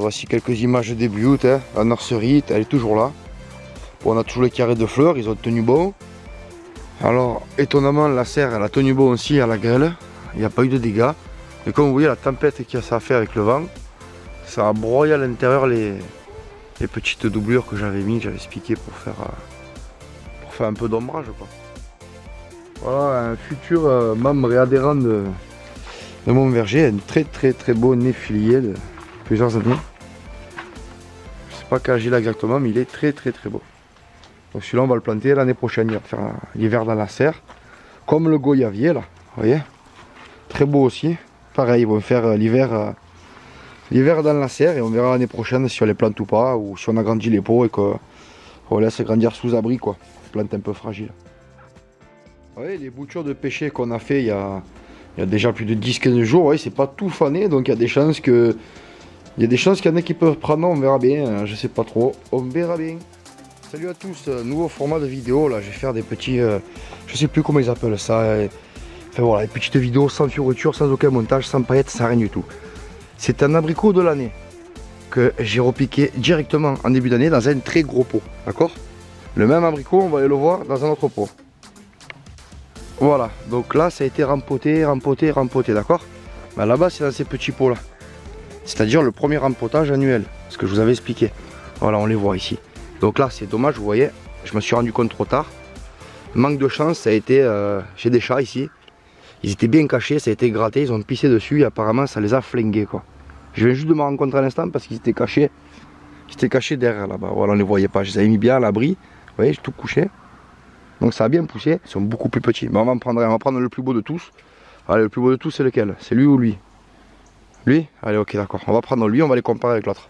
Voici quelques images des buttes, hein. La nurserie, elle est toujours là. Bon, on a toujours les carrés de fleurs, ils ont tenu bon. Alors, étonnamment, la serre, elle a tenu bon aussi à la grêle. Il n'y a pas eu de dégâts. Et comme vous voyez, la tempête que ça a fait avec le vent, ça a broyé à l'intérieur les petites doublures que j'avais mis, que j'avais expliqué pour faire un peu d'ombrage, quoi. Voilà, un futur membre et adhérent de mon verger, un très beau néfilier de plusieurs années. Je sais pas quel âge il a exactement, mais il est très beau. Donc celui-là, on va le planter l'année prochaine, il va faire l'hiver dans la serre, comme le goyavier là, vous voyez, très beau aussi. Pareil, ils vont faire l'hiver dans la serre et on verra l'année prochaine si on les plante ou pas, ou si on agrandit les pots et qu'on laisse grandir sous abri, quoi. Plante un peu fragile. Vous voyez, les boutures de pêcher qu'on a fait il y a déjà plus de 10-15 jours, ouais, c'est pas tout fané, donc il y a des chances qu'il y en a qui peuvent prendre, on verra bien, je sais pas trop, on verra bien. Salut à tous, nouveau format de vidéo, là je vais faire des petits, je sais plus comment ils appellent ça, enfin voilà, des petites vidéos sans fioriture, sans aucun montage, sans paillettes, sans rien du tout. C'est un abricot de l'année que j'ai repiqué directement en début d'année dans un très gros pot, d'accord? Le même abricot, on va aller le voir dans un autre pot. Voilà, donc là ça a été rempoté, d'accord? Mais là-bas c'est dans ces petits pots là. C'est-à-dire le premier rempotage annuel, ce que je vous avais expliqué. Voilà, on les voit ici. Donc là c'est dommage, vous voyez, je me suis rendu compte trop tard. Manque de chance, ça a été, j'ai des chats ici. Ils étaient bien cachés, ça a été gratté, ils ont pissé dessus et apparemment ça les a flingués, quoi. Je viens juste de me rencontrer à l'instant parce qu'ils étaient cachés. Ils étaient cachés derrière là-bas, voilà, on les voyait pas. Je les avais mis bien à l'abri, vous voyez, j'ai tout couché. Donc ça a bien poussé, ils sont beaucoup plus petits. Mais on va prendre le plus beau de tous. Allez, le plus beau de tous c'est lequel? C'est lui ou lui? Lui? Allez, ok, d'accord. On va prendre lui, on va les comparer avec l'autre.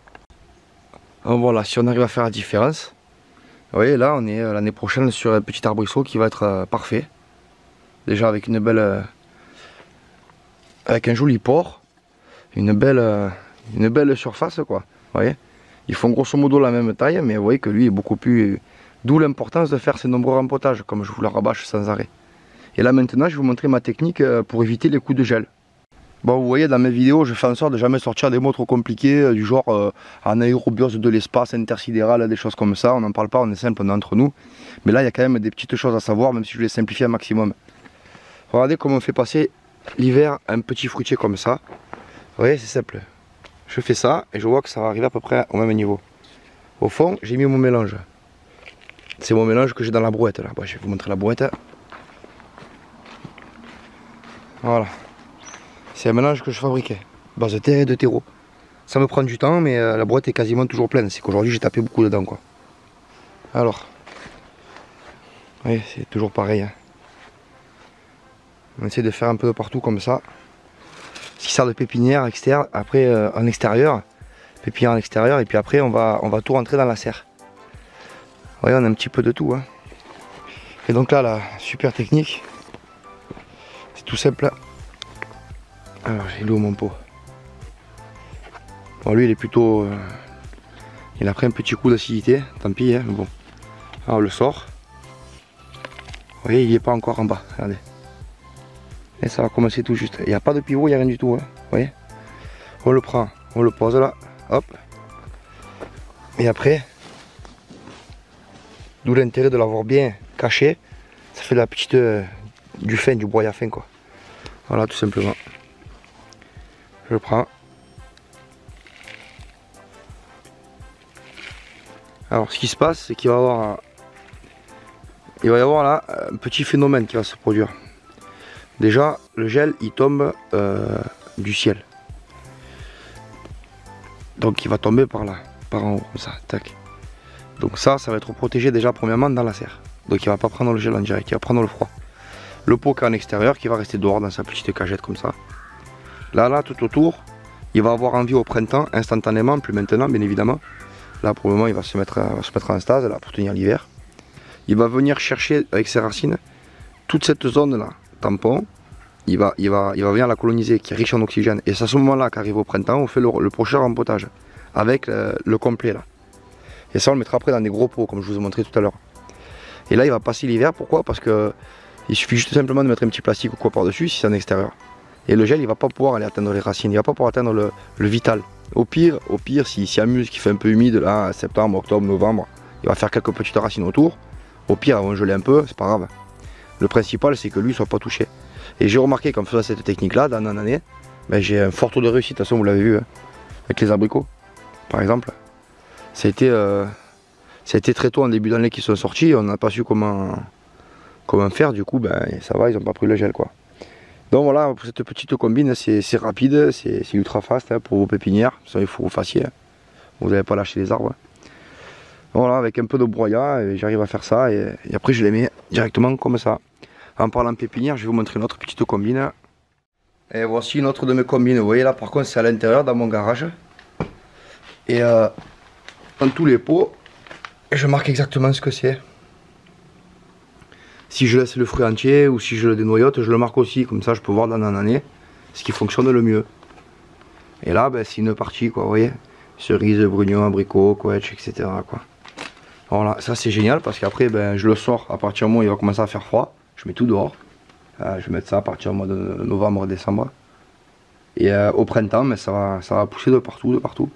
Voilà, si on arrive à faire la différence. Vous voyez, là on est l'année prochaine sur un petit arbrisseau qui va être parfait. Déjà avec une belle... avec un joli port. Une belle surface, quoi. Vous voyez, ils font grosso modo la même taille, mais vous voyez que lui est beaucoup plus... D'où l'importance de faire ces nombreux rempotages, comme je vous le rabâche sans arrêt. Et là maintenant, je vais vous montrer ma technique pour éviter les coups de gel. Bon, vous voyez, dans mes vidéos, je fais en sorte de jamais sortir des mots trop compliqués, du genre anaérobiose de l'espace intersidéral, des choses comme ça. On n'en parle pas, on est simple, on est entre nous. Mais là, il y a quand même des petites choses à savoir, même si je les simplifie un maximum. Regardez comment on fait passer l'hiver un petit fruitier comme ça. Vous voyez, c'est simple. Je fais ça et je vois que ça va arriver à peu près au même niveau. Au fond, j'ai mis mon mélange. C'est mon mélange que j'ai dans la brouette là. Bon, je vais vous montrer la brouette. Voilà. C'est un mélange que je fabriquais. Base de terre et de terreau. Ça me prend du temps, mais la brouette est quasiment toujours pleine. C'est qu'aujourd'hui j'ai tapé beaucoup dedans, quoi. Alors. Oui, c'est toujours pareil. Hein. On essaie de faire un peu de partout comme ça. Ce qui sert de pépinière externe. Après en extérieur. Pépinière en extérieur. Et puis après on va tout rentrer dans la serre. Vous voyez, on a un petit peu de tout. Hein. Et donc là, la super technique, c'est tout simple. Alors, j'ai l'eau mon pot. Bon, lui, il est plutôt... il a pris un petit coup d'acidité, tant pis. Hein, mais bon. Alors, on le sort. Vous voyez, il n'y est pas encore en bas. Regardez. Et ça va commencer tout juste. Il n'y a pas de pivot, il n'y a rien du tout. Hein, vous voyez. On le prend, on le pose là. Hop. Et après... D'où l'intérêt de l'avoir bien caché. Ça fait la petite du fin, du broyat fin, quoi. Voilà, tout simplement. Je le prends. Alors ce qui se passe, c'est qu'il va y avoir là un petit phénomène qui va se produire. Déjà, le gel il tombe du ciel. Donc il va tomber par là, par en haut, comme ça, tac. Donc ça va être protégé déjà premièrement dans la serre. Donc il va pas prendre le gel en direct, il va prendre le froid. Le pot qui est en extérieur qui va rester dehors dans sa petite cagette comme ça. Là, tout autour, il va avoir envie au printemps, instantanément, plus maintenant bien évidemment. Là pour le moment il va se mettre en stase là, pour tenir l'hiver. Il va venir chercher avec ses racines toute cette zone là, tampon. Il va venir la coloniser, qui est riche en oxygène. Et c'est à ce moment là qu'arrive au printemps, on fait le prochain rempotage. Avec le complet là. Et ça on le mettra après dans des gros pots comme je vous ai montré tout à l'heure. Et là il va passer l'hiver, pourquoi? Parce que il suffit juste simplement de mettre un petit plastique ou quoi par dessus si c'est en extérieur. Et le gel il va pas pouvoir aller atteindre les racines, il va pas pouvoir atteindre le vital. Vous Au pire, s'il s'y amuse, qu'il fait un peu humide, là, septembre, octobre, novembre, il va faire quelques petites racines autour. Au pire, ils vont geler un peu, c'est pas grave. Le principal, c'est que lui ne soit pas touché. Et j'ai remarqué qu'en faisant cette technique-là, dans une année, ben, j'ai un fort taux de réussite. De toute façon, vous l'avez vu, hein, avec les abricots, par exemple. Ça a été très tôt en début d'année qu'ils sont sortis. On n'a pas su comment faire. Du coup, ben, ça va, ils n'ont pas pris le gel, quoi. Donc voilà, pour cette petite combine, c'est rapide, c'est ultra fast hein, pour vos pépinières. Ça, il faut que vous fassiez. Hein. Vous n'allez pas lâcher les arbres. Hein. Voilà, avec un peu de broyat, j'arrive à faire ça et après je les mets directement comme ça. En parlant pépinière, je vais vous montrer une autre petite combine. Et voici une autre de mes combines. Vous voyez là, par contre, c'est à l'intérieur dans mon garage. Et dans tous les pots, je marque exactement ce que c'est. Si je laisse le fruit entier ou si je le dénoyote, je le marque aussi. Comme ça, je peux voir dans une année ce qui fonctionne le mieux. Et là, ben, c'est une partie, quoi, vous voyez. Cerises, brugnons, abricots, quetch, etc. Quoi. Voilà, ça c'est génial parce qu'après, ben, je le sors à partir du moment où il va commencer à faire froid. Je mets tout dehors. Je vais mettre ça à partir du mois de novembre, décembre. Et au printemps, mais ça va pousser de partout, de partout.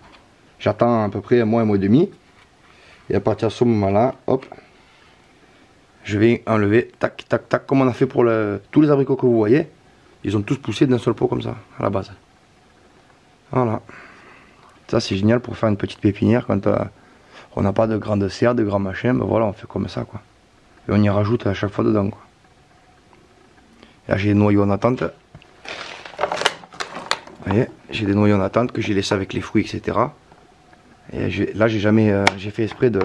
J'attends à peu près un mois et demi. Et à partir de ce moment-là, hop, je vais enlever, tac, tac, tac, comme on a fait pour tous les abricots que vous voyez. Ils ont tous poussé d'un seul pot comme ça, à la base. Voilà. Ça c'est génial pour faire une petite pépinière quand on n'a pas de grande serre, de grands machins. Ben voilà, on fait comme ça, quoi. Et on y rajoute à chaque fois dedans, quoi. Là j'ai des noyaux en attente. Vous voyez, j'ai des noyaux en attente que j'ai laissé avec les fruits, etc. Et là j'ai jamais, j'ai fait exprès de...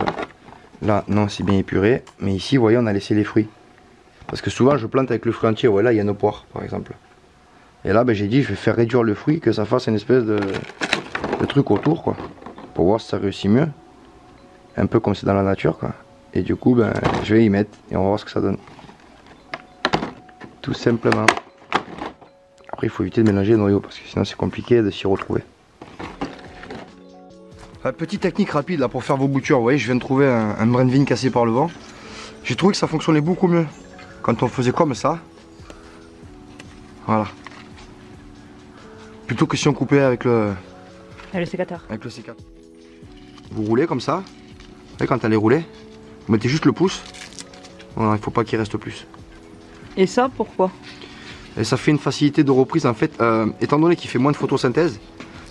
Là non, c'est bien épuré. Mais ici, vous voyez, on a laissé les fruits. Parce que souvent je plante avec le fruit entier. Voilà, il y a une poire par exemple. Et là ben, j'ai dit je vais faire réduire le fruit, que ça fasse une espèce de truc autour, quoi. Pour voir si ça réussit mieux. Un peu comme c'est dans la nature, quoi. Et du coup ben, je vais y mettre et on va voir ce que ça donne. Tout simplement. Après il faut éviter de mélanger les noyaux parce que sinon c'est compliqué de s'y retrouver. Petite technique rapide là pour faire vos boutures. Vous voyez, je viens de trouver un brin de vigne cassé par le vent. J'ai trouvé que ça fonctionnait beaucoup mieux quand on faisait comme ça. Voilà. Plutôt que si on coupait avec le sécateur. Avec le sécateur. Vous roulez comme ça. Vous voyez, quand elle est roulée, vous mettez juste le pouce. Voilà, il ne faut pas qu'il reste plus. Et ça, pourquoi? Et ça fait une facilité de reprise en fait. Étant donné qu'il fait moins de photosynthèse,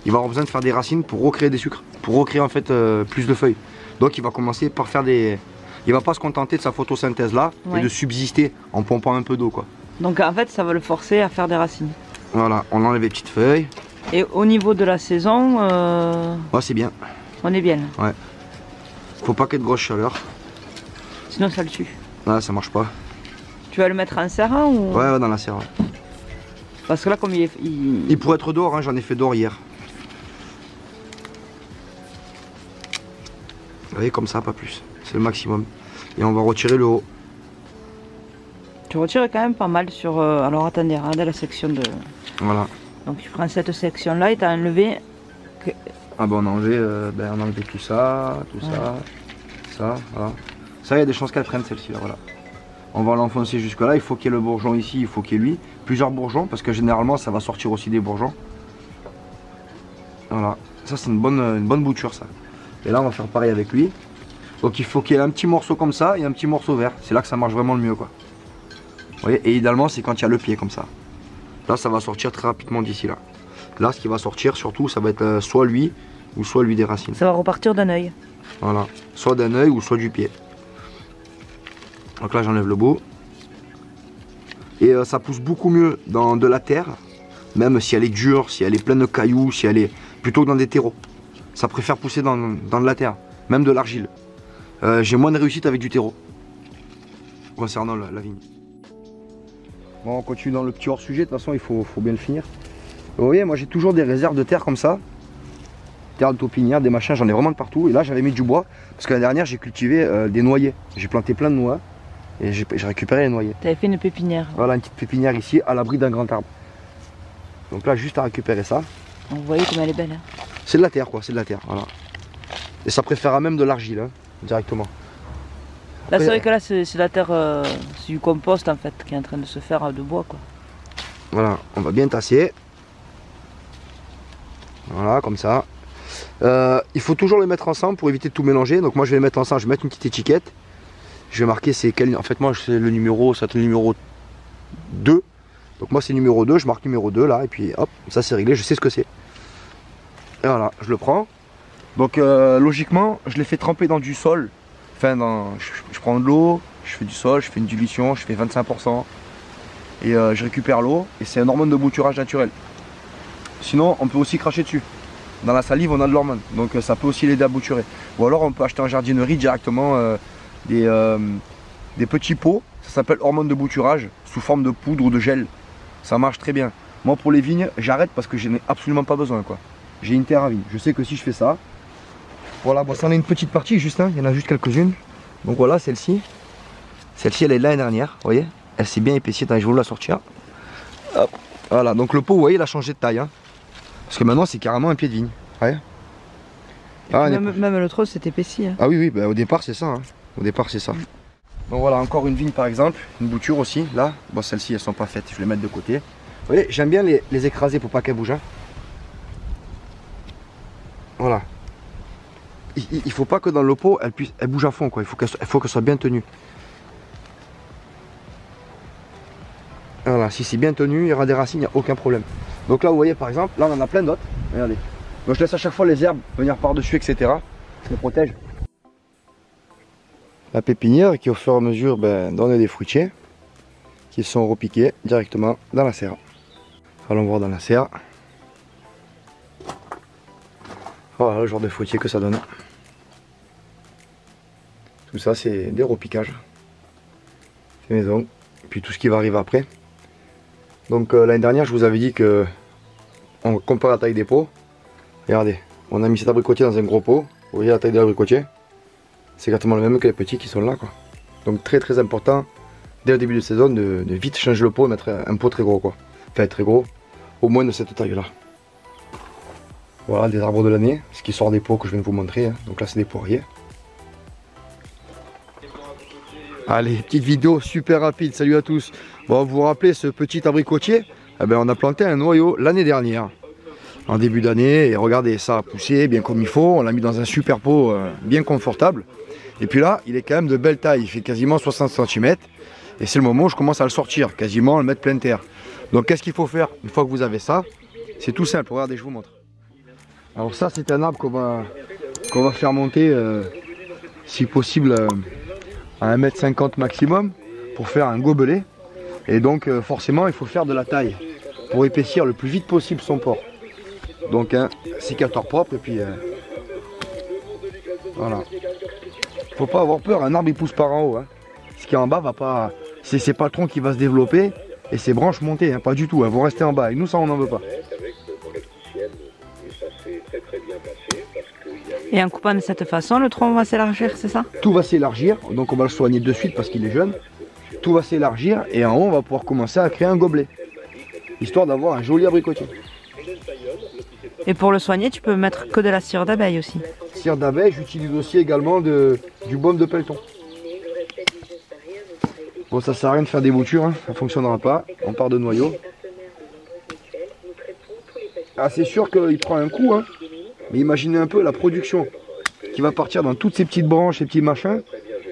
il va avoir besoin de faire des racines pour recréer des sucres, pour recréer en fait plus de feuilles. Donc il va commencer par faire des... Il va pas se contenter de sa photosynthèse là et de subsister en pompant un peu d'eau, quoi. Donc en fait ça va le forcer à faire des racines. Voilà, on enlève les petites feuilles. Et au niveau de la saison, ouais, c'est bien. On est bien là. Ouais. Faut pas qu'il y ait de grosse chaleur. Sinon ça le tue. Ouais, ça marche pas. Tu vas le mettre en serre ou... Ouais, dans la serre. Parce que là comme il pourrait être dehors, hein, j'en ai fait dehors hier. Vous voyez, comme ça, pas plus. C'est le maximum. Et on va retirer le haut. Tu retires quand même pas mal sur... alors attendez, regardez la section de... Voilà. Donc tu prends cette section là et tu as enlevé... Ah ben on a enlevé, on a enlevé tout ça, ça, voilà. Ça, il y a des chances qu'elle prenne celle-ci, là, voilà. On va l'enfoncer jusque là, il faut qu'il y ait le bourgeon ici, il faut qu'il y ait lui. Plusieurs bourgeons, parce que généralement ça va sortir aussi des bourgeons. Voilà, ça c'est une bonne bouture ça. Et là on va faire pareil avec lui. Donc il faut qu'il y ait un petit morceau comme ça et un petit morceau vert. C'est là que ça marche vraiment le mieux, quoi. Vous voyez, et idéalement c'est quand il y a le pied comme ça. Là ça va sortir très rapidement d'ici là. Là ce qui va sortir surtout ça va être soit lui ou soit lui des racines. Ça va repartir d'un œil. Voilà, soit d'un œil ou soit du pied. Donc là j'enlève le bout. Et ça pousse beaucoup mieux dans de la terre, même si elle est dure, si elle est pleine de cailloux, si elle est plutôt que dans des terreaux. Ça préfère pousser dans de la terre, même de l'argile. J'ai moins de réussite avec du terreau, concernant la vigne. Bon, on continue dans le petit hors-sujet, de toute façon il faut bien le finir. Vous voyez, moi j'ai toujours des réserves de terre comme ça. Terre de taupinière, des machins, j'en ai vraiment de partout. Et là j'avais mis du bois, parce que l'année dernière j'ai cultivé des noyers. J'ai planté plein de noix. Et j'ai récupéré les noyers. Tu avais fait une pépinière. Voilà, une petite pépinière ici, à l'abri d'un grand arbre. Donc là, juste à récupérer ça. Vous voyez comme elle est belle. Hein. C'est de la terre, quoi, c'est de la terre, voilà. Et ça préfère même de l'argile, hein, directement. Là, c'est vrai que là, c'est la terre, c'est du compost, en fait, qui est en train de se faire de bois, quoi. Voilà, on va bien tasser. Voilà, comme ça. Il faut toujours les mettre ensemble pour éviter de tout mélanger. Donc moi je vais les mettre ensemble, je vais mettre une petite étiquette. Je vais marquer c'est quel. En fait moi c'est le numéro, ça va être le numéro 2. Donc moi c'est numéro 2, je marque numéro 2 là et puis hop, ça c'est réglé, je sais ce que c'est. Et voilà, je le prends. Donc logiquement, je les fais tremper dans du sol. Enfin, je prends de l'eau, je fais du sol, je fais une dilution, je fais 25%. Et je récupère l'eau et c'est un hormone de bouturage naturel. Sinon, on peut aussi cracher dessus. Dans la salive, on a de l'hormone, donc ça peut aussi l'aider à bouturer. Ou alors on peut acheter en jardinerie directement des petits pots, ça s'appelle hormone de bouturage, sous forme de poudre ou de gel. Ça marche très bien. Moi pour les vignes, j'arrête parce que je n'ai absolument pas besoin quoi. J'ai une terre à vigne. Je sais que si je fais ça, voilà, bon ça en est une petite partie juste, hein. Il y en a juste quelques-unes. Donc voilà, celle-ci. Celle-ci elle est de l'année dernière, vous voyez. Elle s'est bien épaissie, attends, je vais vous la sortir. Hop. Voilà, donc le pot, vous voyez, il a changé de taille. Hein. Parce que maintenant c'est carrément un pied de vigne. Ouais. Ah, même le tronc s'est épaissi. Hein. Ah oui, oui, bah, au départ c'est ça. Hein. Au départ c'est ça. Donc voilà, encore une vigne par exemple, une bouture aussi, là. Bon, celles-ci elles sont pas faites, je vais les mettre de côté. Vous voyez, j'aime bien les écraser pour pas qu'elles bougent. Hein. Voilà. Il faut pas que dans le pot, elle bouge à fond, quoi. Il faut qu'elle soit bien tenue. Voilà, si c'est bien tenu, il y aura des racines, il n'y a aucun problème. Donc là, vous voyez par exemple, là on en a plein d'autres. Regardez. Donc je laisse à chaque fois les herbes venir par-dessus, etc. Je les protège. La pépinière qui au fur et à mesure donne des fruitiers qui sont repiqués directement dans la serre. Allons voir dans la serre. Voilà le genre de fruitier que ça donne. Tout ça c'est des repiquages. C'est maison. Puis tout ce qui va arriver après. Donc l'année dernière je vous avais dit que on compare la taille des pots. Regardez, on a mis cet abricotier dans un gros pot. Vous voyez la taille de l'abricotier. C'est exactement le même que les petits qui sont là quoi. Donc très très important dès le début de saison de vite changer le pot et mettre un pot très gros quoi. Enfin très gros, au moins de cette taille là. Voilà des arbres de l'année, ce qui sort des pots que je viens de vous montrer. Hein. Donc là c'est des poiriers. Allez, petite vidéo super rapide, salut à tous. Bon, vous vous rappelez ce petit abricotier, eh ben, on a planté un noyau l'année dernière, en début d'année, et regardez, ça a poussé bien comme il faut, on l'a mis dans un super pot bien confortable. Et puis là, il est quand même de belle taille, il fait quasiment 60 cm, et c'est le moment où je commence à le sortir, quasiment à le mettre pleine terre. Donc qu'est-ce qu'il faut faire une fois que vous avez ça? C'est tout simple, regardez, je vous montre. Alors ça, c'est un arbre qu'on va faire monter, si possible, à 1,50 m maximum pour faire un gobelet. Et donc forcément il faut faire de la taille pour épaissir le plus vite possible son port. Donc un sécateur propre et puis voilà. Faut pas avoir peur, un arbre il pousse par en haut. Hein. Ce qui est en bas va pas. C'est pas le tronc qui va se développer et ses branches monter, hein, pas du tout, elles vont rester en bas. Et nous ça on n'en veut pas. Et en coupant de cette façon, le tronc va s'élargir, c'est ça? Tout va s'élargir, donc on va le soigner de suite parce qu'il est jeune. Tout va s'élargir et en haut on va pouvoir commencer à créer un gobelet. Histoire d'avoir un joli abricotier. Et pour le soigner, tu peux mettre que de la cire d'abeille aussi. Cire d'abeille, j'utilise aussi également du baume de pelleton. Bon, ça sert à rien de faire des boutures, hein, ça ne fonctionnera pas. On part de noyau. Ah, c'est sûr qu'il prend un coup, hein. Mais imaginez un peu la production qui va partir dans toutes ces petites branches et petits machins.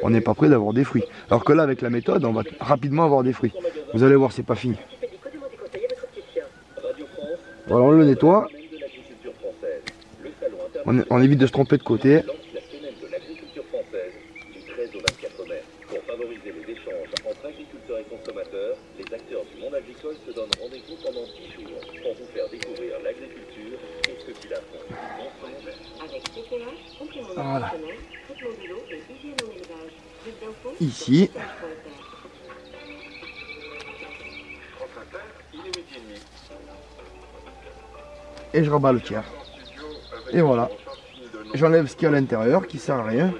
On n'est pas prêt d'avoir des fruits. Alors que là, avec la méthode, on va rapidement avoir des fruits. Vous allez voir, c'est pas fini. Voilà, on le nettoie. On évite de se tromper de côté. Voilà. Ici. Et je rabats le tiers. Et voilà. J'enlève ce qu'il y a à l'intérieur qui sert à rien.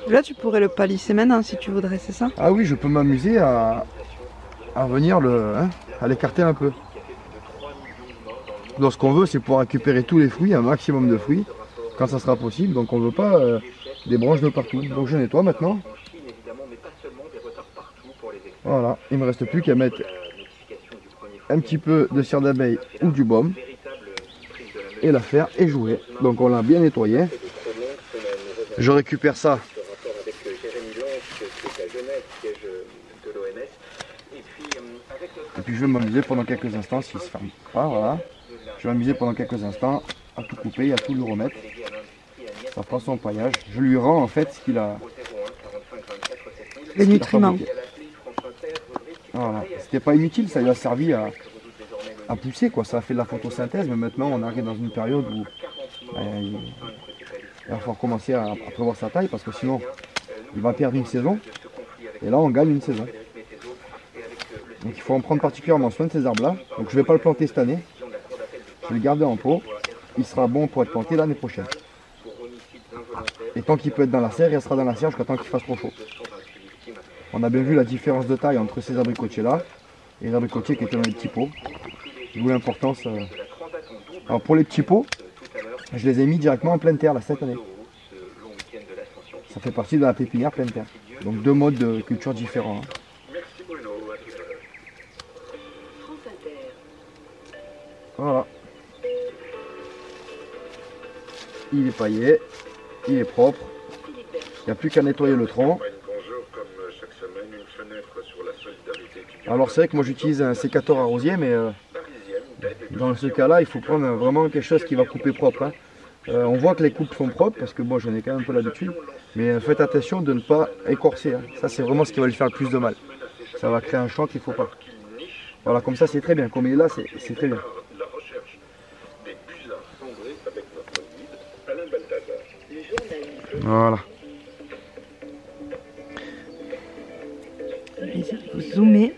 Là, tu pourrais le palisser maintenant si tu voudrais, c'est ça? Ah oui, je peux m'amuser à venir à l'écarter un peu. Donc ce qu'on veut, c'est pouvoir récupérer tous les fruits, un maximum de fruits, quand ça sera possible. Donc on ne veut pas des branches de partout. Donc je nettoie maintenant. Voilà, il ne me reste plus qu'à mettre un petit peu de cire d'abeille ou du baume. Et l'affaire est jouée. Donc on l'a bien nettoyé. Je récupère ça. Et puis je vais m'amuser pendant quelques instants, s'il se ferme pas, voilà. Je vais m'amuser pendant quelques instants à tout couper, à tout lui remettre. Ça fera son paillage. Je lui rends en fait ce qu'il a. Les nutriments. Voilà. C'était pas inutile, ça lui a servi à pousser, quoi. Ça a fait de la photosynthèse, mais maintenant on arrive dans une période où il va falloir commencer à prévoir sa taille parce que sinon il va perdre une saison. Et là on gagne une saison. Donc il faut en prendre particulièrement soin de ces arbres là. Donc je ne vais pas le planter cette année. Je vais le garder en pot. Il sera bon pour être planté l'année prochaine. Et tant qu'il peut être dans la serre, il restera dans la serre jusqu'à temps qu'il fasse trop chaud. On a bien vu la différence de taille entre ces abricotiers là et les abricotiers qui étaient dans les petits pots. D'où l'importance. Alors pour les petits pots, je les ai mis directement en pleine terre là, cette année. Ça fait partie de la pépinière pleine terre. Donc deux modes de culture différents. Hein. Voilà. Il est paillé, il est propre. Il n'y a plus qu'à nettoyer le tronc. Alors c'est vrai que moi j'utilise un sécateur à rosier, mais dans ce cas-là, il faut prendre vraiment quelque chose qui va couper propre. Hein. On voit que les coupes sont propres, parce que moi j'en ai quand même un peu l'habitude. Mais faites attention de ne pas écorcer. Hein. Ça c'est vraiment ce qui va lui faire le plus de mal. Ça va créer un champ qu'il ne faut pas. Voilà, comme ça c'est très bien. Comme il est là, c'est très bien. Voilà. Zoomer.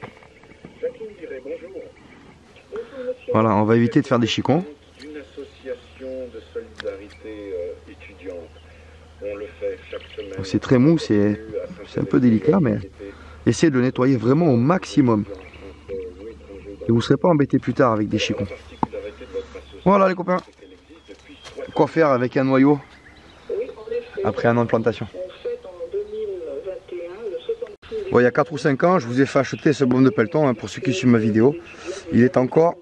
Voilà, on va éviter de faire des chicons. C'est très mou, c'est un peu délicat, mais essayez de le nettoyer vraiment au maximum. Et vous ne serez pas embêté plus tard avec des chicons. Voilà les copains. Quoi faire avec un noyau après un an de plantation. Bon, il y a 4 ou 5 ans, je vous ai fait acheter ce baume de pelleton, hein, pour ceux qui suivent ma vidéo. Il est encore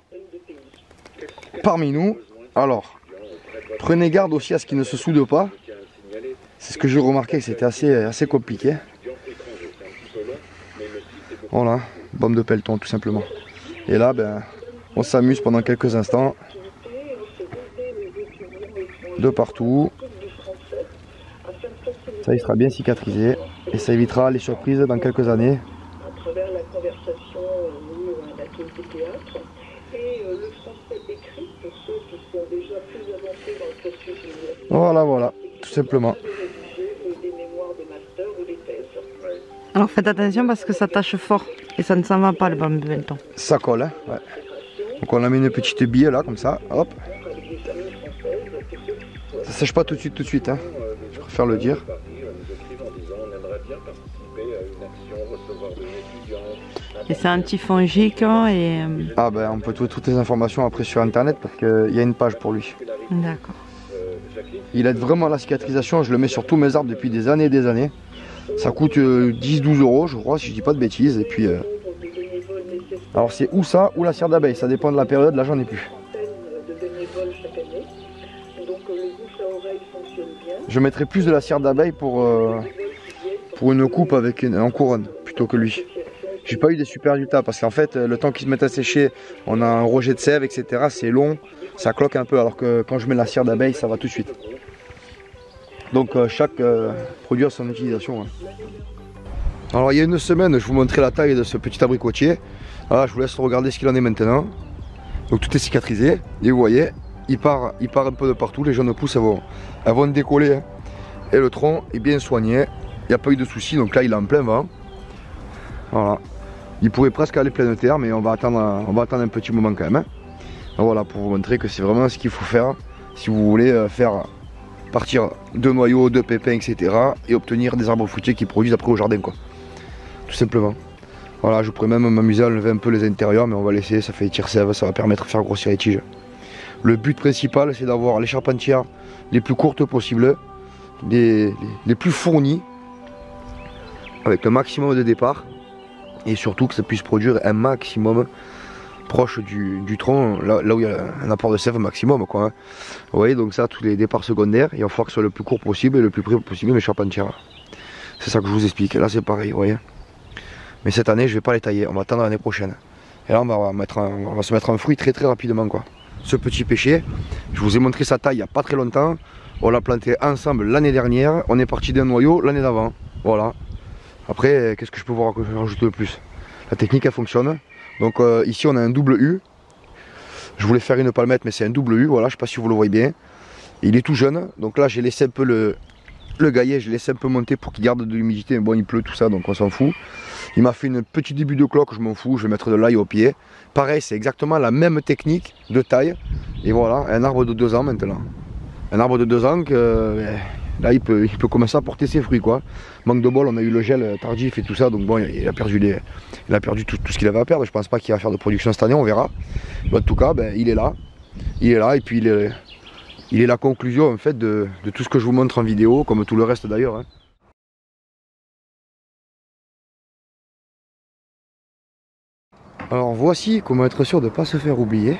parmi nous. Alors, prenez garde aussi à ce qu'il ne se soude pas. C'est ce que j'ai remarqué, que c'était assez compliqué. Voilà, baume de pelleton tout simplement. Et là, ben, on s'amuse pendant quelques instants. De partout. Ça, il sera bien cicatrisé et ça évitera les surprises dans quelques années. À travers la conversation à l'activité théâtre et le français écrit pour ceux qui sont déjà plus avancés dans le processus. Voilà, tout simplement. Alors faites attention parce que ça tâche fort et ça ne s'en va pas le baume de pelleton. Ça colle, hein, ouais. Donc on a mis une petite bille là, comme ça, hop. Ça sèche pas tout de suite, hein. Je préfère le dire. Et c'est antifongique et... Ah ben on peut trouver toutes les informations après sur internet parce qu'il y a une page pour lui. D'accord. Il aide vraiment à la cicatrisation, je le mets sur tous mes arbres depuis des années et des années. Ça coûte 10-12 euros je crois si je dis pas de bêtises. Et puis alors c'est ou ça ou la cire d'abeille, ça dépend de la période, là j'en ai plus. Je mettrai plus de la cire d'abeille pour une coupe avec en couronne plutôt que lui. J'ai pas eu des super résultats parce qu'en fait le temps qu'ils se mettent à sécher, on a un rejet de sève, etc. C'est long, ça cloque un peu alors que quand je mets la cire d'abeille ça va tout de suite. Donc chaque produit a son utilisation. Hein. Alors il y a une semaine je vous montrais la taille de ce petit abricotier. Voilà, je vous laisse regarder ce qu'il en est maintenant. Donc tout est cicatrisé et vous voyez il part un peu de partout, les jeunes pousses elles vont décoller. Hein. Et le tronc est bien soigné, il n'y a pas eu de soucis, donc là il est en plein vent. Voilà. Il pourrait presque aller pleine terre, mais on va attendre un petit moment quand même. Hein. Voilà, pour vous montrer que c'est vraiment ce qu'il faut faire si vous voulez faire partir de noyaux, de pépins, etc. et obtenir des arbres fruitiers qui produisent après au jardin, quoi. Tout simplement. Voilà, je pourrais même m'amuser à enlever un peu les intérieurs, mais on va laisser, ça fait des tire-sève, ça va permettre de faire grossir les tiges. Le but principal, c'est d'avoir les charpentières les plus courtes possibles, les plus fournies, avec le maximum de départ. Et surtout que ça puisse produire un maximum proche du tronc, là où il y a un apport de sève maximum, quoi. Hein. Vous voyez, donc ça, tous les départs secondaires, il va falloir que ce soit le plus court possible et le plus près possible mes charpentières. C'est ça que je vous explique. Là, c'est pareil, vous voyez. Mais cette année, je vais pas les tailler, on va attendre l'année prochaine. Et là, on va se mettre un fruit très rapidement, quoi. Ce petit pêcher, je vous ai montré sa taille il n'y a pas très longtemps. On l'a planté ensemble l'année dernière, on est parti d'un noyau l'année d'avant. Voilà. Après, qu'est-ce que je peux vous rajouter de plus? La technique, elle fonctionne. Donc ici, on a un double U. Je voulais faire une palmette, mais c'est un double U. Voilà, je ne sais pas si vous le voyez bien. Il est tout jeune. Donc là, j'ai laissé un peu le gaillet, je laissé un peu monter pour qu'il garde de l'humidité. Bon, il pleut, tout ça, donc on s'en fout. Il m'a fait une petite début de cloque, je m'en fous. Je vais mettre de l'ail au pied. Pareil, c'est exactement la même technique de taille. Et voilà, un arbre de 2 ans maintenant. Un arbre de 2 ans que là il peut commencer à porter ses fruits, quoi. Manque de bol, on a eu le gel tardif et tout ça, donc bon, il a perdu tout ce qu'il avait à perdre. Je pense pas qu'il va faire de production cette année, on verra. Mais en tout cas, ben, il est là et puis il est la conclusion en fait de tout ce que je vous montre en vidéo, comme tout le reste d'ailleurs. Hein. Alors voici comment être sûr de ne pas se faire oublier.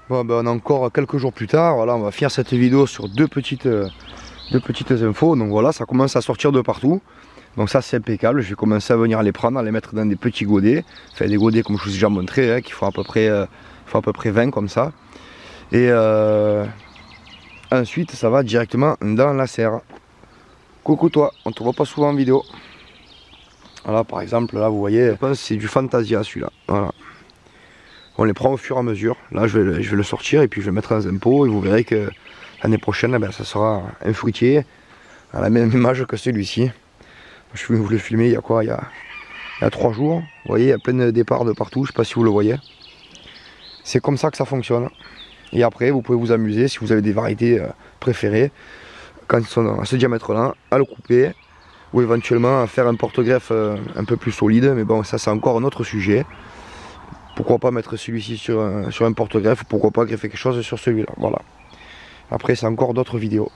Bon, ben, on a encore quelques jours plus tard, voilà, on va finir cette vidéo sur deux petites infos. Donc voilà, ça commence à sortir de partout. Donc ça c'est impeccable, je vais commencer à venir les prendre, à les mettre dans des petits godets. Enfin des godets comme je vous ai déjà montré, hein, qui font à peu près 20 comme ça. Et ensuite ça va directement dans la serre. Coucou toi, on te voit pas souvent en vidéo. Voilà, par exemple, là vous voyez, c'est du Fantasia celui-là. Voilà. On les prend au fur et à mesure. Là je vais le sortir et puis je vais le mettre dans un pot et vous verrez que l'année prochaine, ben, ça sera un fruitier à la même image que celui-ci. Je vais vous le filmer il y a quoi, il y a 3 jours. Vous voyez, il y a plein de départs de partout, je ne sais pas si vous le voyez. C'est comme ça que ça fonctionne. Et après, vous pouvez vous amuser si vous avez des variétés préférées, quand ils sont à ce diamètre-là, à le couper, ou éventuellement à faire un porte-greffe un peu plus solide. Mais bon, ça c'est encore un autre sujet. Pourquoi pas mettre celui-ci sur un porte-greffe, pourquoi pas greffer quelque chose sur celui-là, voilà. Après c'est encore d'autres vidéos.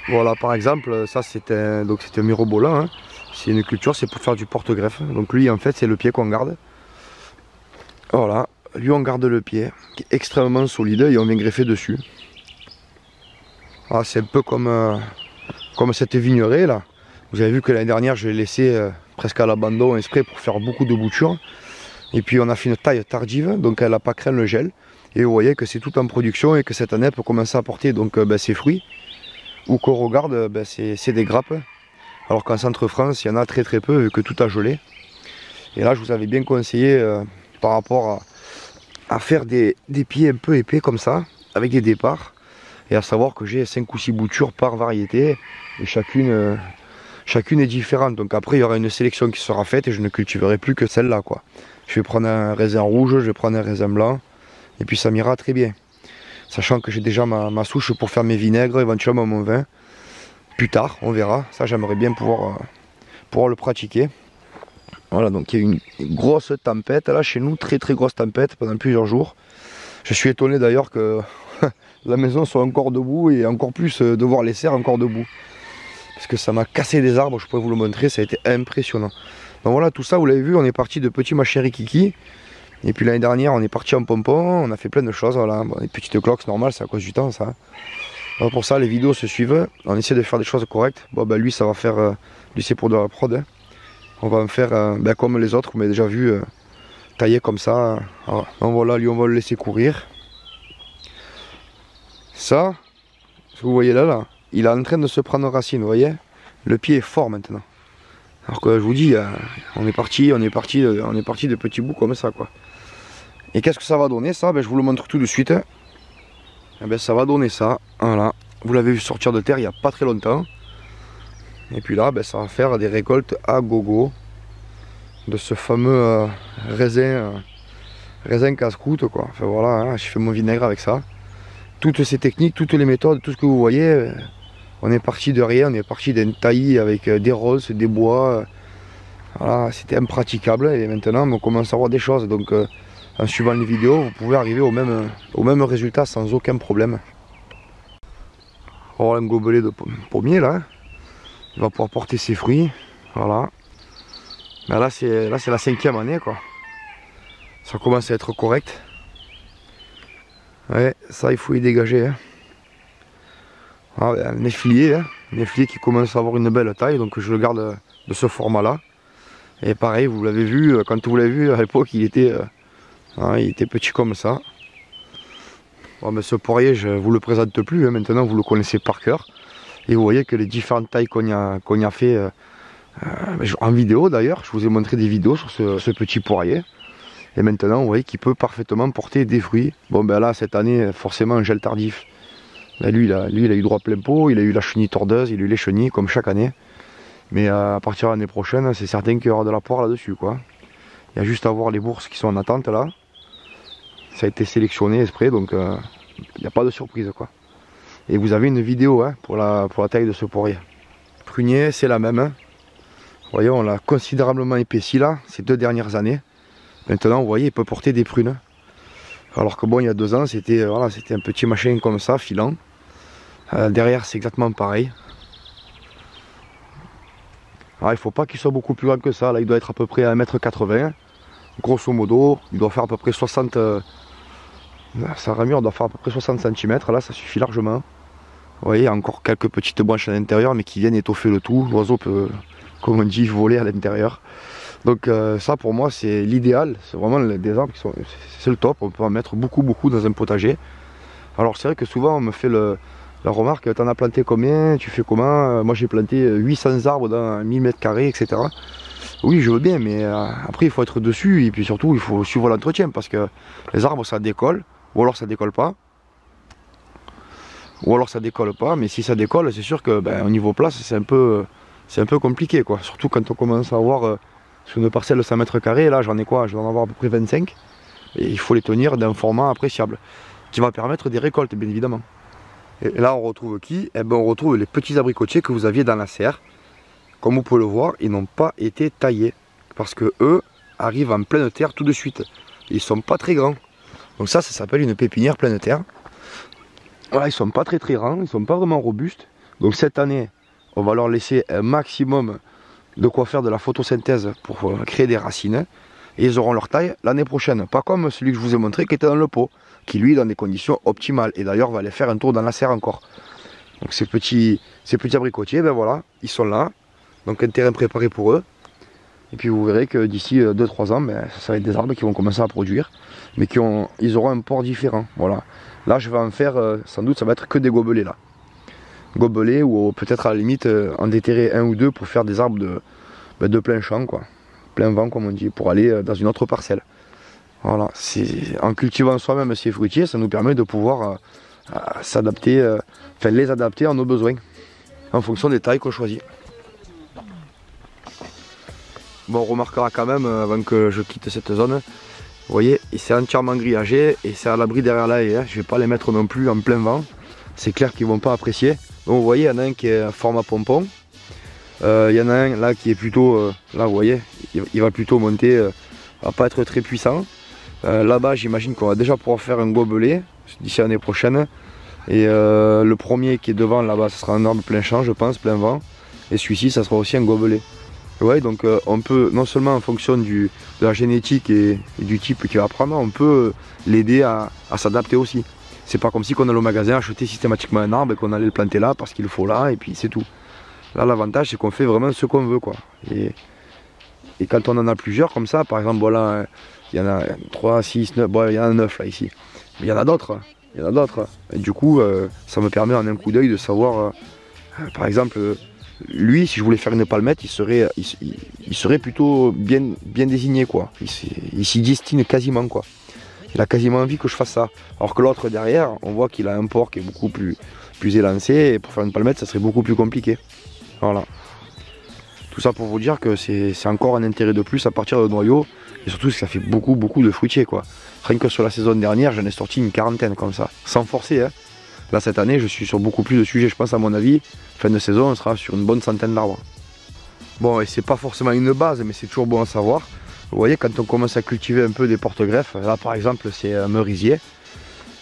Voilà, par exemple, ça c'est un mirobola, hein. C'est une culture, c'est pour faire du porte-greffe. Donc lui en fait c'est le pied qu'on garde. Voilà, lui on garde le pied, qui est extrêmement solide et on vient greffer dessus. Ah, c'est un peu comme cette vigneraie là. Vous avez vu que l'année dernière je l'ai laissé presque à l'abandon exprès pour faire beaucoup de boutures. Et puis on a fait une taille tardive, donc elle n'a pas craint le gel. Et vous voyez que c'est tout en production et que cette année elle peut commencer à porter donc, ses fruits. Ou qu'on regarde, c'est des grappes. Alors qu'en Centre-France, il y en a très peu vu que tout a gelé. Et là je vous avais bien conseillé par rapport à faire des pieds un peu épais comme ça, avec des départs. Et à savoir que j'ai 5 ou 6 boutures par variété. Et chacune est différente. Donc après il y aura une sélection qui sera faite et je ne cultiverai plus que celle-là, quoi. Je vais prendre un raisin rouge, je vais prendre un raisin blanc, et puis ça m'ira très bien. Sachant que j'ai déjà ma souche pour faire mes vinaigres, éventuellement mon vin. Plus tard, on verra. Ça, j'aimerais bien pouvoir le pratiquer. Voilà, donc il y a une grosse tempête là chez nous, très grosse tempête pendant plusieurs jours. Je suis étonné d'ailleurs que la maison soit encore debout et encore plus de voir les serres encore debout. Parce que ça m'a cassé des arbres, je pourrais vous le montrer, ça a été impressionnant. Donc voilà, tout ça, vous l'avez vu, on est parti de petits machéri kiki. Et puis l'année dernière, on est parti en pompon, on a fait plein de choses, voilà. Bon, les petites cloques, c'est normal, c'est à cause du temps, ça. Alors pour ça, les vidéos se suivent, on essaie de faire des choses correctes. Bon, ben lui, ça va faire, lui c'est pour de la prod. Hein. On va en faire, comme les autres, vous m'avez déjà vu, tailler comme ça. Alors, donc voilà, lui, on va le laisser courir. Ça, ce que vous voyez là, il est en train de se prendre racine, vous voyez. Le pied est fort maintenant. Alors que je vous dis, on est parti de petits bouts comme ça, quoi. Et qu'est-ce que ça va donner ça? Ben, je vous le montre tout de suite. Et ben, ça va donner ça, voilà. Vous l'avez vu sortir de terre il n'y a pas très longtemps. Et puis là, ben, ça va faire des récoltes à gogo de ce fameux raisin casse-croûte, quoi. Enfin voilà, hein, je fais mon vinaigre avec ça. Toutes ces techniques, toutes les méthodes, tout ce que vous voyez, on est parti de rien, on est parti d'un taillis avec des roses, des bois. Voilà, c'était impraticable et maintenant on commence à voir des choses. Donc en suivant les vidéos, vous pouvez arriver au même résultat sans aucun problème. On va avoir un gobelet de pommier là, il va pouvoir porter ses fruits, voilà. Mais là c'est la 5e année quoi. Ça commence à être correct. Ouais, ça il faut y dégager. Hein. Ah, un effilier qui commence à avoir une belle taille, donc je le garde de ce format là. Et pareil, vous l'avez vu, quand vous l'avez vu à l'époque, il était petit comme ça. Bon, mais ce poirier, je vous le présente plus, hein. Maintenant vous le connaissez par cœur. Et vous voyez que les différentes tailles qu'on y a fait en vidéo d'ailleurs, je vous ai montré des vidéos sur ce petit poirier. Et maintenant vous voyez qu'il peut parfaitement porter des fruits. Bon ben là cette année forcément un gel tardif. Ben, lui il a eu droit plein pot, il a eu la chenille tordeuse, il a eu les chenilles comme chaque année. Mais à partir de l'année prochaine, c'est certain qu'il y aura de la poire là-dessus quoi. Il y a juste à voir les bourses qui sont en attente là. Ça a été sélectionné exprès, donc il n'y a pas de surprise quoi. Et vous avez une vidéo hein, pour la taille de ce poirier. Prunier, c'est la même. Hein. Vous voyez, on l'a considérablement épaissi là, ces 2 dernières années. Maintenant, vous voyez, il peut porter des prunes. Alors que bon, il y a 2 ans, c'était un petit machin comme ça, filant. Derrière, c'est exactement pareil. Alors, il ne faut pas qu'il soit beaucoup plus grand que ça. Là, il doit être à peu près à 1,80 m. Grosso modo, il doit faire à peu près 60... sa ramure doit faire à peu près 60 cm. Là, ça suffit largement. Vous voyez, il y a encore quelques petites branches à l'intérieur, mais qui viennent étoffer le tout. L'oiseau peut, comme on dit, voler à l'intérieur. Donc ça, pour moi, c'est l'idéal. C'est vraiment des arbres qui sont... C'est le top. On peut en mettre beaucoup dans un potager. Alors, c'est vrai que souvent, on me fait la remarque, t'en as planté combien? Tu fais comment? Moi, j'ai planté 800 arbres dans 1000 m², etc. Oui, je veux bien, mais après, il faut être dessus. Et puis surtout, il faut suivre l'entretien. Parce que les arbres, ça décolle. Ou alors, ça décolle pas. Ou alors ça décolle pas, mais si ça décolle, c'est sûr que au niveau place, c'est un peu compliqué quoi. Surtout quand on commence à avoir sur une parcelle de 100 m², là j'en ai quoi? Je vais en avoir à peu près 25. Et il faut les tenir d'un format appréciable, qui va permettre des récoltes bien évidemment. Et là on retrouve qui? Eh ben on retrouve les petits abricotiers que vous aviez dans la serre. Comme vous pouvez le voir, ils n'ont pas été taillés. Parce que eux arrivent en pleine terre tout de suite. Ils sont pas très grands. Donc ça s'appelle une pépinière pleine terre. Voilà, ils sont pas très grands, ils sont pas vraiment robustes. Donc cette année, on va leur laisser un maximum de quoi faire de la photosynthèse pour créer des racines. Et ils auront leur taille l'année prochaine. Pas comme celui que je vous ai montré qui était dans le pot, qui lui est dans des conditions optimales. Et d'ailleurs va aller faire un tour dans la serre encore. Donc ces petits abricotiers, ben voilà, ils sont là. Donc un terrain préparé pour eux. Et puis vous verrez que d'ici 2-3 ans, ça va être des arbres qui vont commencer à produire. Mais ils auront un port différent. Voilà. Là je vais en faire, sans doute ça va être que des gobelets là. Gobelets ou peut-être à la limite en déterrer 1 ou 2 pour faire des arbres de plein champ quoi. Plein vent comme on dit, pour aller dans une autre parcelle. Voilà, en cultivant soi-même ces fruitiers, ça nous permet de pouvoir s'adapter, les adapter à nos besoins, en fonction des tailles qu'on choisit. Bon, on remarquera quand même, avant que je quitte cette zone, vous voyez, c'est entièrement grillagé et c'est à l'abri derrière la haie. Hein. Je ne vais pas les mettre non plus en plein vent. C'est clair qu'ils ne vont pas apprécier. Donc vous voyez, il y en a un qui est format pompon. Il y en a un là qui est plutôt, là vous voyez, il va plutôt monter, va pas être très puissant. Là-bas j'imagine qu'on va déjà pouvoir faire un gobelet d'ici l'année prochaine. Et le premier qui est devant là-bas, ce sera un arbre plein champ je pense, plein vent. Et celui-ci ça sera aussi un gobelet. Ouais, donc on peut, non seulement en fonction de la génétique et du type qu'il va prendre, on peut l'aider à s'adapter aussi. C'est pas comme si qu'on allait au magasin acheter systématiquement un arbre et qu'on allait le planter là parce qu'il le faut là et puis c'est tout. Là l'avantage c'est qu'on fait vraiment ce qu'on veut quoi. Et quand on en a plusieurs comme ça, par exemple voilà, il y en a 3, 6, 9, bon il y en a 9 là ici. Mais il y en a d'autres, Et du coup ça me permet en un coup d'œil de savoir, par exemple, lui si je voulais faire une palmette, il serait plutôt bien désigné quoi. Il s'y destine quasiment quoi. Il a quasiment envie que je fasse ça. Alors que l'autre derrière, on voit qu'il a un port qui est beaucoup plus élancé. Et pour faire une palmette, ça serait beaucoup plus compliqué. Voilà. Tout ça pour vous dire que c'est encore un intérêt de plus à partir de noyaux. Et surtout, ça fait beaucoup de fruitiers quoi. Rien que sur la saison dernière, j'en ai sorti une quarantaine comme ça. Sans forcer. Hein. Là, cette année, je suis sur beaucoup plus de sujets. Je pense à mon avis, fin de saison, on sera sur une bonne centaine d'arbres. Bon, et c'est pas forcément une base, mais c'est toujours bon à savoir. Vous voyez, quand on commence à cultiver un peu des porte-greffes, là par exemple c'est un merisier,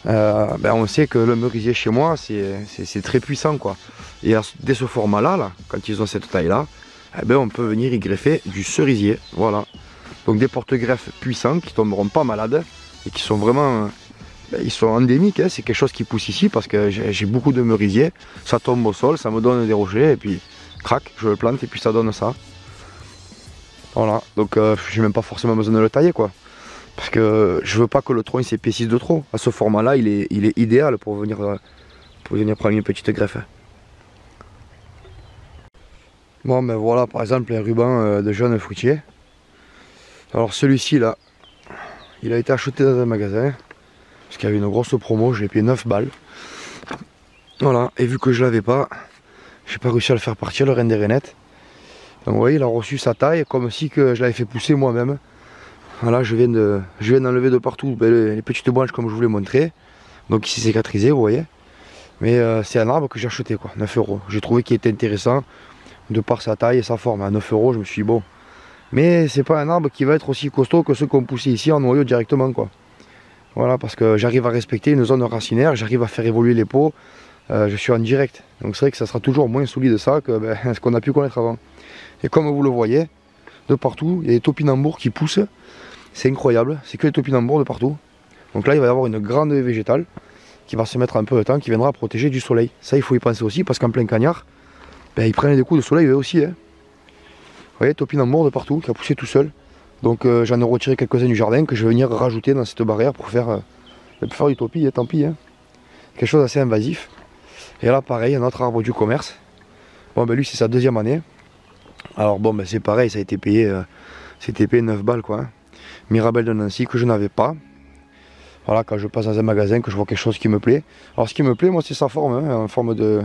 on sait que le merisier chez moi c'est très puissant quoi. Et dès ce format là, quand ils ont cette taille là, on peut venir y greffer du cerisier, voilà. Donc des porte-greffes puissants qui tomberont pas malades et qui sont vraiment, ils sont endémiques, hein. C'est quelque chose qui pousse ici parce que j'ai beaucoup de merisiers, ça tombe au sol, ça me donne des rochers et puis crac, je le plante et puis ça donne ça. Voilà, donc j'ai même pas forcément besoin de le tailler quoi. Parce que je veux pas que le tronc s'épaississe de trop. À ce format là, il est idéal pour venir prendre une petite greffe. Bon ben voilà par exemple un ruban de jeunes fruitiers. Alors celui-ci là, il a été acheté dans un magasin. Parce qu'il y avait une grosse promo, je l'ai payé 9 balles. Voilà, et vu que je l'avais pas, j'ai pas réussi à le faire partir, le reine des rainettes. Donc vous voyez, il a reçu sa taille comme si que je l'avais fait pousser moi-même. Voilà, je viens d'enlever de partout les petites branches comme je vous l'ai montré. Donc ici c'est cicatrisé, vous voyez. Mais c'est un arbre que j'ai acheté quoi, 9 euros. J'ai trouvé qu'il était intéressant de par sa taille et sa forme. À 9 euros, je me suis dit bon. Mais c'est pas un arbre qui va être aussi costaud que ceux qu'on poussait ici en noyau directement quoi. Voilà, parce que j'arrive à respecter une zone racinaire, j'arrive à faire évoluer les pots. Je suis en direct. Donc c'est vrai que ça sera toujours moins solide ça que ce qu'on a pu connaître avant. Et comme vous le voyez, de partout, il y a des topinambours qui poussent. C'est incroyable, c'est que les topinambours de partout. Donc là, il va y avoir une grande haie végétale qui va se mettre un peu de temps, qui viendra protéger du soleil. Ça, il faut y penser aussi, parce qu'en plein cagnard, ils prennent des coups de soleil eux aussi. Hein. Vous voyez, topinambour de partout, qui a poussé tout seul. Donc j'en ai retiré quelques-uns du jardin que je vais venir rajouter dans cette barrière pour faire du topi, tant pis. Hein. Quelque chose d'assez invasif. Et là, pareil, un autre arbre du commerce. Bon, lui, c'est sa deuxième année. Alors bon, c'est pareil, ça a été payé, c'était payé 9 balles quoi. Hein. Mirabelle de Nancy que je n'avais pas. Voilà, quand je passe dans un magasin, que je vois quelque chose qui me plaît. Alors ce qui me plaît, moi, c'est sa forme, hein, en forme de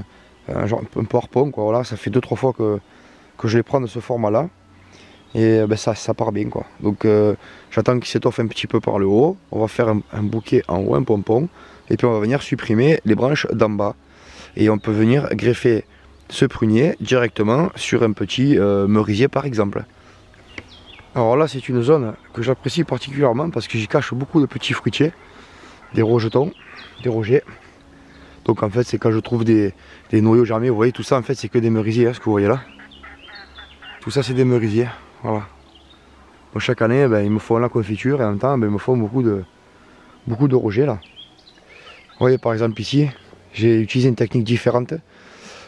genre un peu harpon quoi. Voilà, ça fait 2-3 fois que je les prends de ce format-là. Et ça part bien quoi. Donc j'attends qu'il s'étoffe un petit peu par le haut. On va faire un bouquet en haut, un pompon. Et puis on va venir supprimer les branches d'en bas. Et on peut venir greffer ce prunier directement sur un petit merisier par exemple. Alors là c'est une zone que j'apprécie particulièrement parce que j'y cache beaucoup de petits fruitiers, des rejetons, des rogers. Donc en fait c'est quand je trouve des noyaux germés, vous voyez tout ça en fait c'est que des merisiers, hein, ce que vous voyez là. Tout ça c'est des merisiers, voilà. Bon, chaque année ils me font la confiture et en même temps ils me font beaucoup de rogers là. Vous voyez par exemple ici, j'ai utilisé une technique différente.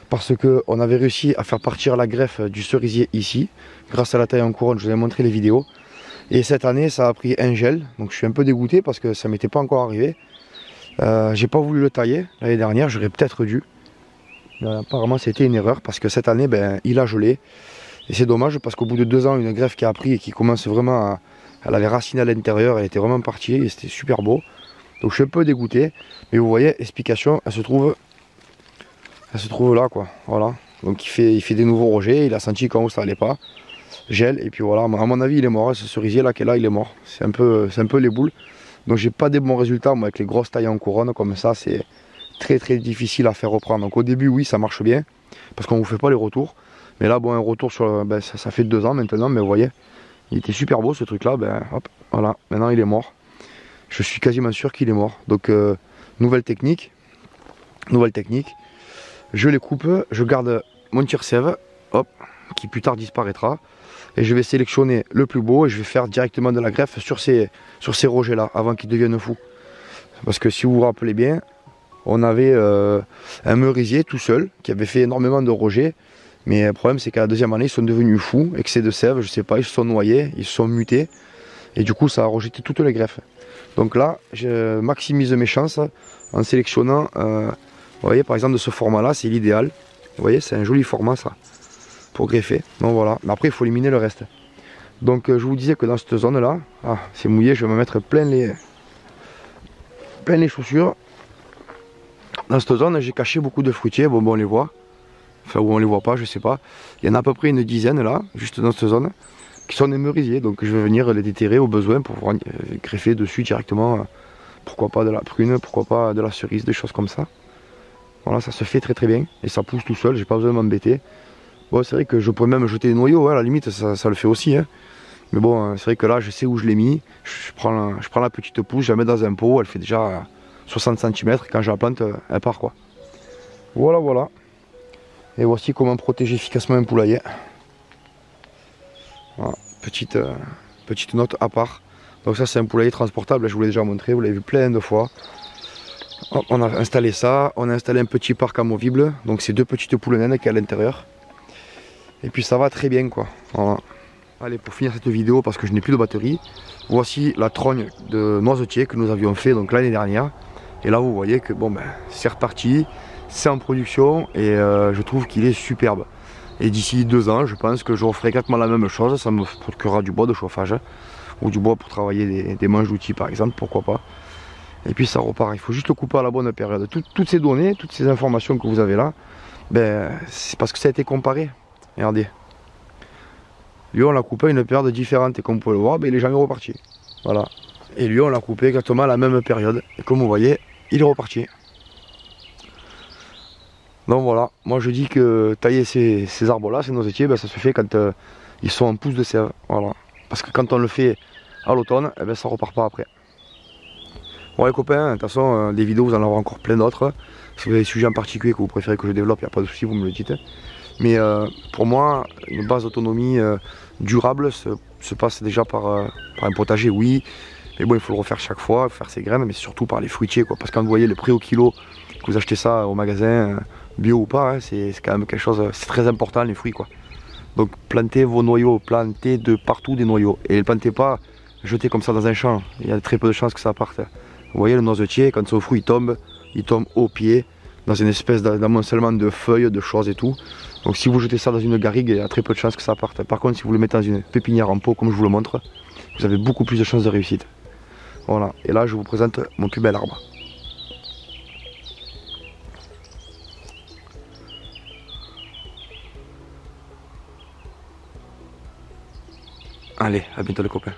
Parce qu'on avait réussi à faire partir la greffe du cerisier ici, grâce à la taille en couronne, je vous ai montré les vidéos. Et cette année, ça a pris un gel, donc je suis un peu dégoûté parce que ça ne m'était pas encore arrivé. J'ai pas voulu le tailler l'année dernière, j'aurais peut-être dû. Mais apparemment, c'était une erreur parce que cette année, il a gelé. Et c'est dommage parce qu'au bout de 2 ans, une greffe qui a pris et qui commence vraiment à... Elle avait raciné à l'intérieur, elle était vraiment partie et c'était super beau. Donc je suis un peu dégoûté. Mais vous voyez, explication, elle se trouve là quoi, voilà. Donc il fait des nouveaux rejets, il a senti qu'en haut ça allait pas. Gel, et puis voilà, à mon avis il est mort, ce cerisier là qui est là, il est mort. C'est un peu les boules. Donc j'ai pas des bons résultats, moi avec les grosses tailles en couronne comme ça, c'est très difficile à faire reprendre. Donc au début oui ça marche bien, parce qu'on vous fait pas les retours. Mais là bon un retour sur ça fait 2 ans maintenant, mais vous voyez, il était super beau ce truc là, hop, voilà, maintenant il est mort. Je suis quasiment sûr qu'il est mort. Donc nouvelle technique. Je les coupe, je garde mon tire-sève, hop, qui plus tard disparaîtra. Et je vais sélectionner le plus beau et je vais faire directement de la greffe sur ces rogers là, avant qu'ils deviennent fous. Parce que si vous vous rappelez bien, on avait un merisier tout seul, qui avait fait énormément de rogers. Mais le problème c'est qu'à la deuxième année, ils sont devenus fous, excès de sève, je sais pas, ils se sont noyés, ils se sont mutés. Et du coup ça a rejeté toutes les greffes. Donc là, je maximise mes chances en sélectionnant... vous voyez par exemple de ce format là c'est l'idéal. Vous voyez c'est un joli format ça pour greffer. Donc voilà. Mais après il faut éliminer le reste. Donc je vous disais que dans cette zone là, c'est mouillé, je vais me mettre plein les chaussures. Dans cette zone j'ai caché beaucoup de fruitiers, bon on les voit. Enfin ou on les voit pas, je sais pas. Il y en a à peu près une dizaine là, juste dans cette zone, qui sont des merisiers. Donc je vais venir les déterrer au besoin pour pouvoir greffer dessus directement. Pourquoi pas de la prune, pourquoi pas de la cerise, des choses comme ça. Voilà, ça se fait très bien et ça pousse tout seul, j'ai pas besoin de m'embêter. Bon, c'est vrai que je pourrais même jeter des noyaux, hein, à la limite ça le fait aussi. Hein. Mais bon, c'est vrai que là, je sais où je l'ai mis. Je prends la petite pousse, je la mets dans un pot. Elle fait déjà 60 cm. Quand je la plante, elle part quoi. Voilà, voilà. Et voici comment protéger efficacement un poulailler. Voilà, petite note à part. Donc ça, c'est un poulailler transportable. Je vous l'ai déjà montré, vous l'avez vu plein de fois. On a installé ça. On a installé un petit parc amovible. Donc c'est 2 petites poules naines qui est à l'intérieur. Et puis ça va très bien quoi. Voilà. Allez, pour finir cette vidéo, parce que je n'ai plus de batterie, voici la trogne de noisetier que nous avions fait donc l'année dernière. Et là vous voyez que bon ben c'est reparti, c'est en production et je trouve qu'il est superbe. Et d'ici 2 ans, je pense que je referai exactement la même chose. Ça me procurera du bois de chauffage ou du bois pour travailler des manches d'outils par exemple, pourquoi pas. Et puis ça repart, il faut juste le couper à la bonne période. Toutes ces données, toutes ces informations que vous avez là, ben, c'est parce que ça a été comparé. Regardez. Lui on l'a coupé à une période différente et comme vous pouvez le voir, ben, il est jamais reparti. Voilà. Et lui on l'a coupé exactement à la même période. Et comme vous voyez, il est reparti. Donc voilà, moi je dis que tailler ces arbres là, ces noisetiers, ben, ça se fait quand ils sont en pousse de sève. Voilà. Parce que quand on le fait à l'automne, eh ben, ça repart pas après. Bon les copains, de toute façon, des vidéos vous en aurez encore plein d'autres. Si vous avez des sujets en particulier que vous préférez que je développe, il n'y a pas de souci, vous me le dites. Mais pour moi, une base d'autonomie durable se passe déjà par un potager, oui. Mais bon, il faut le refaire chaque fois, faire ses graines, mais surtout par les fruitiers, quoi. Parce que quand vous voyez le prix au kilo, que vous achetez ça au magasin, bio ou pas, hein, c'est quand même quelque chose, c'est très important les fruits, quoi. Donc plantez vos noyaux, plantez de partout des noyaux. Et ne plantez pas, jetez comme ça dans un champ. Il y a très peu de chances que ça parte. Vous voyez le noisetier, quand son fruit il tombe au pied, dans une espèce d'amoncellement de feuilles, de choses et tout. Donc si vous jetez ça dans une garrigue, il y a très peu de chances que ça parte. Par contre, si vous le mettez dans une pépinière en pot, comme je vous le montre, vous avez beaucoup plus de chances de réussite. Voilà, et là je vous présente mon plus bel arbre. Allez, à bientôt les copains.